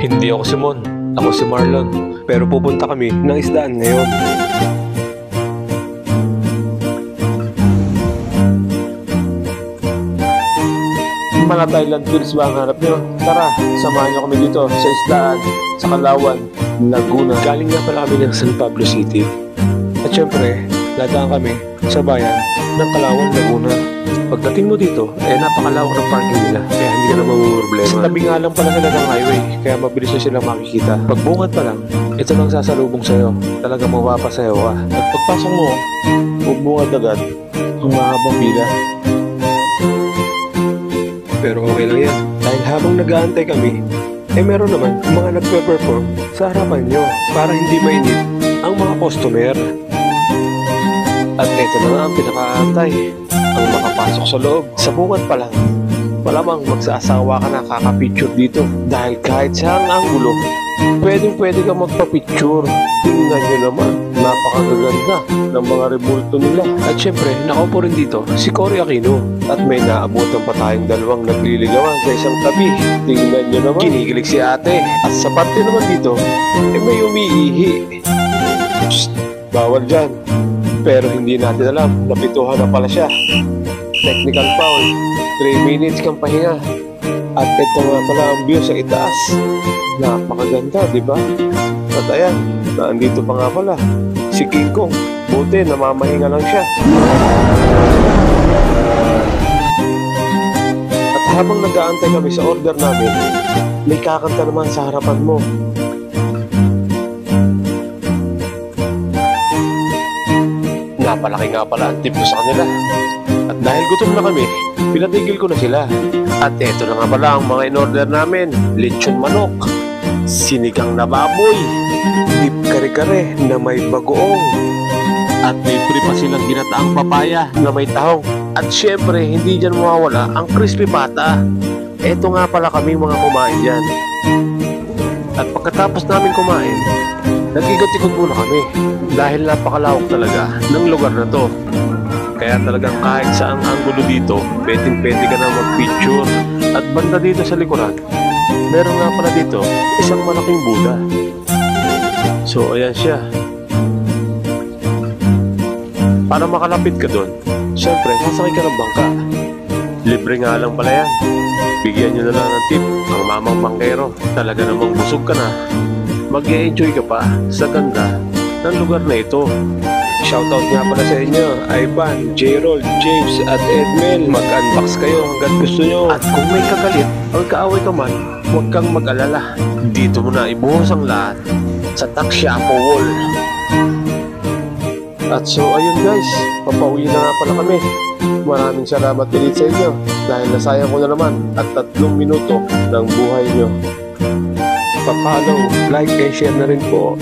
Hindi ako si Mon, ako si Marlon. Pero pupunta kami ng isdaan ngayon. Mga Thailand tourists ba ang hanap nyo? Tara, samahan nyo kami dito sa isdaan, sa Kalawan, Laguna. Galing nga pala kami ng San Pablo City. At syempre, dadaan kami sa bayan ng Kalawan, Laguna. Pagdating mo dito, napakalawak ng parking nila, kaya hindi ka na mamumroblema. Sa tabi nga lang pala sila ng highway, kaya mabilis na silang makikita. Pagbungat pa lang, ito lang sasalubong sa'yo. Talagang mapapasayaw ka. At pagpasok mo, bubungat agad ang mahabang pila. Pero okay lang yan, dahil habang nag-aantay kami, meron naman mga nagpe-perform sa harapan nyo para hindi mainit ang mga customer. At ito na nga ang pinakaantay, ang makapasok sa loob. Sa bungat pa lang, malamang magsasawa ka na kakapicture dito. Dahil kahit saan ang gulo, pwedeng-pwede ka magpa-picture. Tingnan nyo naman, napakagaganda ng mga rebulto nila. At syempre, nakaupo rin dito si Cory Aquino. At may naabutan pa tayong dalawang nagliligawan sa isang tabi. Tingnan nyo naman, kinikilig si ate. At sa parte naman dito, may umiihi. Psst, bawal dyan. Pero hindi natin alam, napituhan na pala siya. Technical foul, 3 minutes kang pahinga. At ito nga pala ang view sa itaas. Napakaganda, di ba? At ayan, naandito pa nga pala si King Kong. Buti, namamahinga lang siya. At habang nag-aantay kami sa order namin, may kakanta naman sa harapan mo. Napalaki nga pala ang tip ko sa kanila. At dahil gutom na kami, pinatigil ko na sila. At eto na nga pala ang mga in-order namin. Lechon manok, sinigang na baboy, beef kare-kare na may bagoong, at may free pa silang ginataang papaya na may tahong. At syempre, hindi dyan mawawala ang crispy pata. Eto nga pala kami mga kumain dyan. At pagkatapos namin kumain, nag-ikot-ikot muna kami dahil napakalawak talaga ng lugar na to. Kaya talagang kahit saang anggulo dito, pwedeng-pwede ka na mag-picture. At banda dito sa likuran, meron nga pala dito isang malaking Buddha. So ayan siya. Para makalapit ka doon, syempre sasakay ka ng bangka. Libre nga lang pala yan. Bigyan nyo na lang ng tip ang mamang bangkero. Talaga namang busog ka na, mag-e-enjoy ka pa sa ganda ng lugar na ito. Shoutout nga pala sa inyo, Ivan, J-Roll, James at Edmel. Mag-unbox kayo hanggang gusto nyo. At kung may kagalit o kaaway ka man, huwag kang mag-alala. Dito mo na ibuhos ang lahat sa Takshapo Wall. At so ayun guys, papauwi na nga pala kami. Maraming salamat ulit sa inyo dahil nasayang ko na naman at 3 minuto ng buhay nyo. Pa-follow, like and share na rin po.